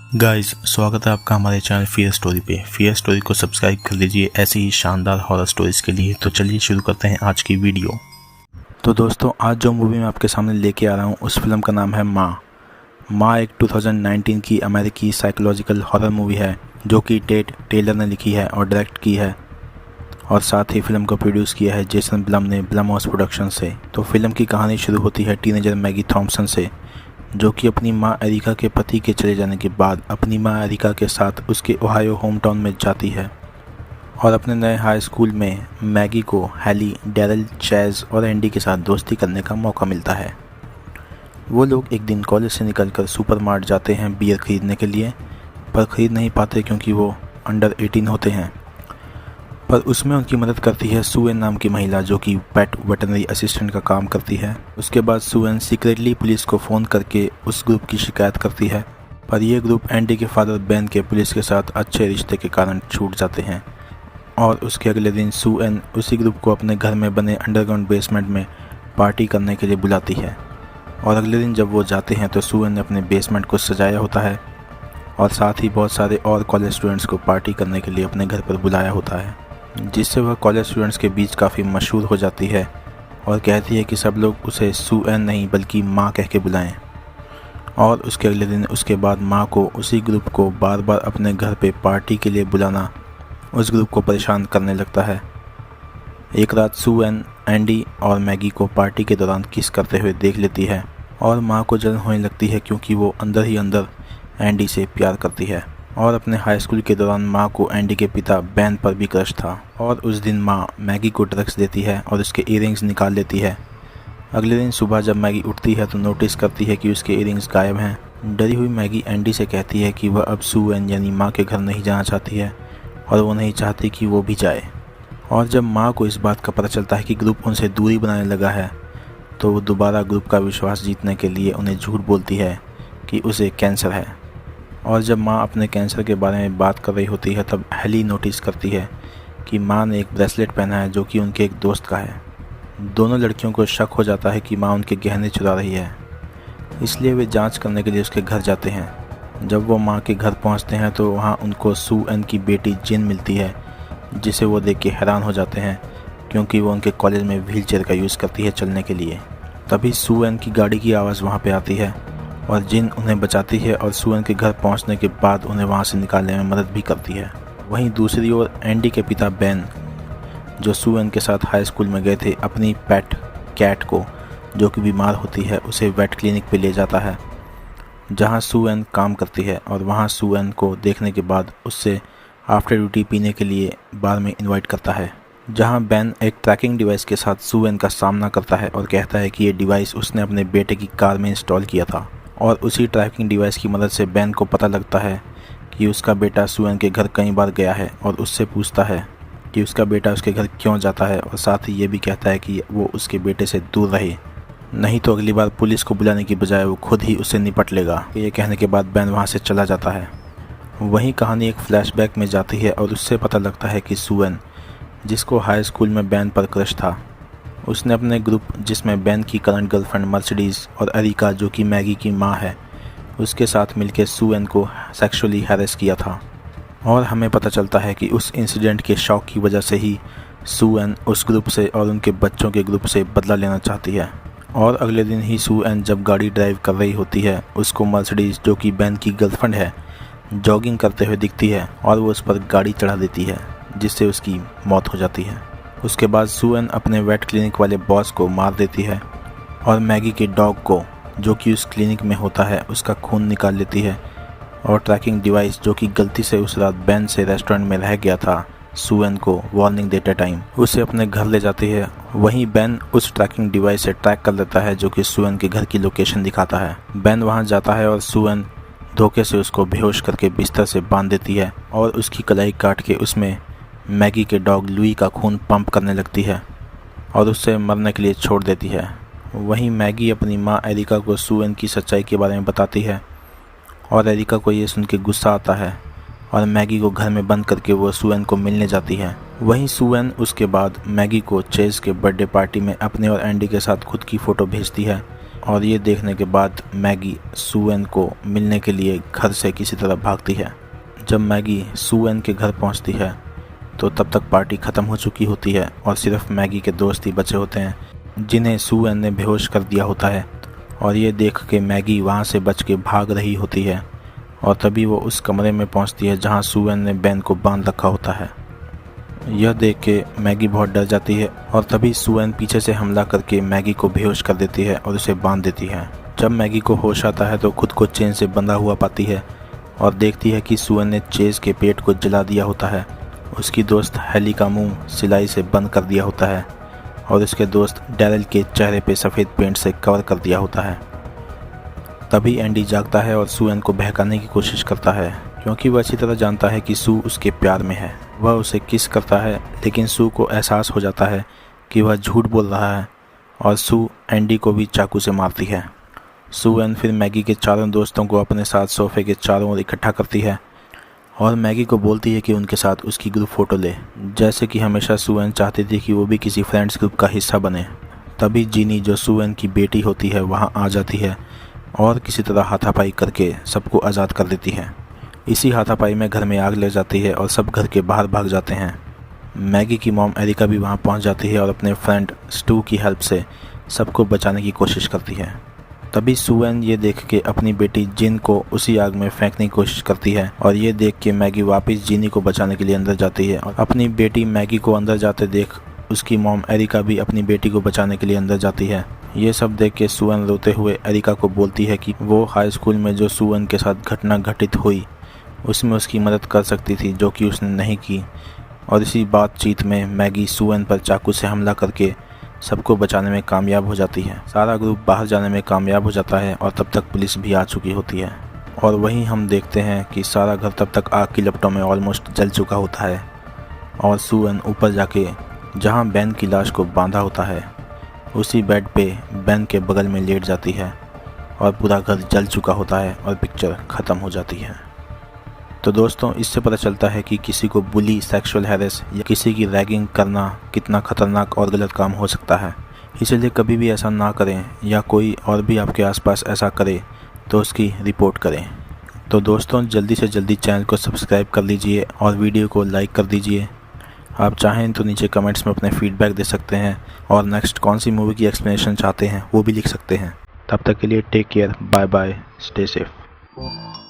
Guys, स्वागत है आपका हमारे चैनल फियर स्टोरी पे। फियर स्टोरी को सब्सक्राइब कर लीजिए ऐसी ही शानदार हॉरर स्टोरीज के लिए। तो चलिए शुरू करते हैं आज की वीडियो। तो दोस्तों, आज जो मूवी मैं आपके सामने लेके आ रहा हूँ उस फिल्म का नाम है माँ एक 2019 की अमेरिकी साइकोलॉजिकल हॉरर मूवी है जो कि टेट टेलर ने लिखी है और डायरेक्ट की है, और साथ ही फिल्म को प्रोड्यूस किया है जेसन ब्लम ने ब्लम हाउस प्रोडक्शन से। तो फिल्म की कहानी शुरू होती है टीनेजर मैगी थॉम्पसन से, जो कि अपनी माँ एरिका के पति के चले जाने के बाद अपनी माँ एरिका के साथ उसके ओहायो होम टाउन में जाती है और अपने नए हाई स्कूल में मैगी को हैली, डैरल, चैज और एंडी के साथ दोस्ती करने का मौका मिलता है। वो लोग एक दिन कॉलेज से निकलकर सुपरमार्ट जाते हैं बियर खरीदने के लिए, पर ख़रीद नहीं पाते क्योंकि वो अंडर 18 होते हैं। पर उसमें उनकी मदद करती है सुएन नाम की महिला, जो कि पेट वेटरनरी असिस्टेंट का काम करती है। उसके बाद सुएन सीक्रेटली पुलिस को फ़ोन करके उस ग्रुप की शिकायत करती है, पर यह ग्रुप एंडी के फादर बेन के पुलिस के साथ अच्छे रिश्ते के कारण छूट जाते हैं। और उसके अगले दिन सुएन उसी ग्रुप को अपने घर में बने अंडरग्राउंड बेसमेंट में पार्टी करने के लिए बुलाती है। और अगले दिन जब वो जाते हैं तो सुएन ने अपने बेसमेंट को सजाया होता है और साथ ही बहुत सारे और कॉलेज स्टूडेंट्स को पार्टी करने के लिए अपने घर पर बुलाया होता है, जिससे वह कॉलेज स्टूडेंट्स के बीच काफ़ी मशहूर हो जाती है और कहती है कि सब लोग उसे सुएन नहीं बल्कि माँ कह के बुलाएं। और उसके अगले दिन उसके बाद माँ को उसी ग्रुप को बार बार अपने घर पे पार्टी के लिए बुलाना उस ग्रुप को परेशान करने लगता है। एक रात सुएन एंडी और मैगी को पार्टी के दौरान किस करते हुए देख लेती है और माँ को जलन होने लगती है क्योंकि वो अंदर ही अंदर एंडी से प्यार करती है। और अपने हाई स्कूल के दौरान माँ को एंडी के पिता बेन पर भी क्रश था और उस दिन माँ मैगी को ड्रग्स देती है और उसके ईयरिंग्स निकाल लेती है। अगले दिन सुबह जब मैगी उठती है तो नोटिस करती है कि उसके ईयरिंग्स गायब हैं। डरी हुई मैगी एंडी से कहती है कि वह अब सुएन यानी माँ के घर नहीं जाना चाहती है और वो नहीं चाहती कि वो भी जाए। और जब माँ को इस बात का पता चलता है कि ग्रुप उनसे दूरी बनाने लगा है तो वो दोबारा ग्रुप का विश्वास जीतने के लिए उन्हें झूठ बोलती है कि उसे कैंसर है। और जब माँ अपने कैंसर के बारे में बात कर रही होती है तब हैली नोटिस करती है कि माँ ने एक ब्रेसलेट पहना है जो कि उनके एक दोस्त का है। दोनों लड़कियों को शक हो जाता है कि माँ उनके गहने चुरा रही है, इसलिए वे जांच करने के लिए उसके घर जाते हैं। जब वो माँ के घर पहुँचते हैं तो वहाँ उनको सुएन की बेटी जिन मिलती है, जिसे वो देख के हैरान हो जाते हैं क्योंकि वो उनके कॉलेज में व्हीलचेयर का यूज़ करती है चलने के लिए। तभी सुएन की गाड़ी की आवाज़ वहाँ पे आती है और जिन उन्हें बचाती है और सुएन के घर पहुंचने के बाद उन्हें वहां से निकालने में मदद भी करती है। वहीं दूसरी ओर एंडी के पिता बेन, जो सुएन के साथ हाई स्कूल में गए थे, अपनी पेट कैट को, जो कि बीमार होती है, उसे वेट क्लिनिक पे ले जाता है जहां सुएन काम करती है। और वहां सुएन को देखने के बाद उससे आफ्टर ड्यूटी पीने के लिए बार में इन्वाइट करता है, जहां बेन एक ट्रैकिंग डिवाइस के साथ सुएन का सामना करता है और कहता है कि ये डिवाइस उसने अपने बेटे की कार में इंस्टॉल किया था। और उसी ट्रैकिंग डिवाइस की मदद से बेन को पता लगता है कि उसका बेटा सुएन के घर कई बार गया है और उससे पूछता है कि उसका बेटा उसके घर क्यों जाता है, और साथ ही ये भी कहता है कि वो उसके बेटे से दूर रहे, नहीं तो अगली बार पुलिस को बुलाने की बजाय वो खुद ही उससे निपट लेगा। ये कहने के बाद बेन वहाँ से चला जाता है। वहीं कहानी एक फ्लैशबैक में जाती है और उससे पता लगता है कि सुएन, जिसको हाई स्कूल में बेन पर क्रश था, उसने अपने ग्रुप, जिसमें बेन की करंट गर्लफ्रेंड मर्सिडीज़ और एरिका, जो कि मैगी की माँ है, उसके साथ मिलकर सुएन को सेक्सुअली हैरेस किया था। और हमें पता चलता है कि उस इंसिडेंट के शॉक की वजह से ही सुएन उस ग्रुप से और उनके बच्चों के ग्रुप से बदला लेना चाहती है। और अगले दिन ही सुएन जब गाड़ी ड्राइव कर रही होती है, उसको मर्सिडीज़, जो कि बेन की गर्लफ्रेंड है, जॉगिंग करते हुए दिखती है और वो उस पर गाड़ी चढ़ा देती है, जिससे उसकी मौत हो जाती है। उसके बाद सुएन अपने वेट क्लिनिक वाले बॉस को मार देती है और मैगी के डॉग को, जो कि उस क्लिनिक में होता है, उसका खून निकाल लेती है। और ट्रैकिंग डिवाइस, जो कि गलती से उस रात बेन से रेस्टोरेंट में रह गया था, सुएन को वार्निंग देते टाइम उसे अपने घर ले जाती है। वहीं बेन उस ट्रैकिंग डिवाइस से ट्रैक कर लेता है, जो कि सुएन के घर की लोकेशन दिखाता है। बेन वहां जाता है और सुएन धोखे से उसको बेहोश करके बिस्तर से बांध देती है और उसकी कलाई काट के उसमें मैगी के डॉग लुई का खून पंप करने लगती है और उससे मरने के लिए छोड़ देती है। वहीं मैगी अपनी माँ एरिका को सुएन की सच्चाई के बारे में बताती है और एरिका को ये सुन के गुस्सा आता है और मैगी को घर में बंद करके वो सुएन को मिलने जाती है। वहीं सुएन उसके बाद मैगी को चेज के बर्थडे पार्टी में अपने और एंडी के साथ खुद की फ़ोटो भेजती है और ये देखने के बाद मैगी सुएन को मिलने के लिए घर से किसी तरह भागती है। जब मैगी सुएन के घर पहुंचती है तो तब तक पार्टी ख़त्म हो चुकी होती है और सिर्फ मैगी के दोस्त ही बचे होते हैं जिन्हें सुएन ने बेहोश कर दिया होता है। और ये देख के मैगी वहाँ से बच के भाग रही होती है और तभी वो उस कमरे में पहुँचती है जहाँ सुएन ने बेन को बांध रखा होता है। यह देख के मैगी बहुत डर जाती है और तभी सुएन पीछे से हमला करके मैगी को बेहोश कर देती है और उसे बांध देती है। जब मैगी को होश आता है तो खुद को चेन से बंधा हुआ पाती है और देखती है कि सुएन ने चेज के पेट को जला दिया होता है। उसकी दोस्त हेली का मुंह सिलाई से बंद कर दिया होता है और उसके दोस्त डैरेल के चेहरे पे सफ़ेद पेंट से कवर कर दिया होता है। तभी एंडी जागता है और सुएन को बहकाने की कोशिश करता है क्योंकि वह अच्छी तरह जानता है कि सू उसके प्यार में है। वह उसे किस करता है लेकिन सू को एहसास हो जाता है कि वह झूठ बोल रहा है और सू एंडी को भी चाकू से मारती है। सुएन फिर मैगी के चारों दोस्तों को अपने साथ सोफे के चारों ओर इकट्ठा करती है और मैगी को बोलती है कि उनके साथ उसकी ग्रुप फ़ोटो ले, जैसे कि हमेशा सुएन चाहती थी कि वो भी किसी फ्रेंड्स ग्रुप का हिस्सा बने। तभी जीनी जो सुएन की बेटी होती है वहाँ आ जाती है और किसी तरह हाथापाई करके सबको आज़ाद कर देती है। इसी हाथापाई में घर में आग लग जाती है और सब घर के बाहर भाग जाते हैं। मैगी की मॉम एरिका भी वहाँ पहुँच जाती है और अपने फ्रेंड स्टू की हेल्प से सबको बचाने की कोशिश करती है। तभी सुएन ये देख के अपनी बेटी जिन को उसी आग में फेंकने की कोशिश करती है और ये देख के मैगी वापस जीनी को बचाने के लिए अंदर जाती है और अपनी बेटी मैगी को अंदर जाते देख उसकी मॉम एरिका भी अपनी बेटी को बचाने के लिए अंदर जाती है। ये सब देख के सुएन रोते हुए एरिका को बोलती है कि वो हाई स्कूल में जो सुएन के साथ घटना घटित हुई उसमें उसकी मदद कर सकती थी, जो कि उसने नहीं की। और इसी बातचीत में मैगी सुएन पर चाकू से हमला करके सबको बचाने में कामयाब हो जाती है। सारा ग्रुप बाहर जाने में कामयाब हो जाता है और तब तक पुलिस भी आ चुकी होती है। और वहीं हम देखते हैं कि सारा घर तब तक आग की लपटों में ऑलमोस्ट जल चुका होता है और सुएन ऊपर जाके जहां बेन की लाश को बांधा होता है उसी बेड पे बेन के बगल में लेट जाती है और पूरा घर जल चुका होता है और पिक्चर ख़त्म हो जाती है। तो दोस्तों, इससे पता चलता है कि किसी को बुली, सेक्सुअल हैरेस या किसी की रैगिंग करना कितना ख़तरनाक और गलत काम हो सकता है। इसलिए कभी भी ऐसा ना करें या कोई और भी आपके आसपास ऐसा करे तो उसकी रिपोर्ट करें। तो दोस्तों, जल्दी से जल्दी चैनल को सब्सक्राइब कर लीजिए और वीडियो को लाइक कर दीजिए। आप चाहें तो नीचे कमेंट्स में अपने फीडबैक दे सकते हैं और नेक्स्ट कौन सी मूवी की एक्सप्लेनेशन चाहते हैं वो भी लिख सकते हैं। तब तक के लिए take care, bye bye, stay safe.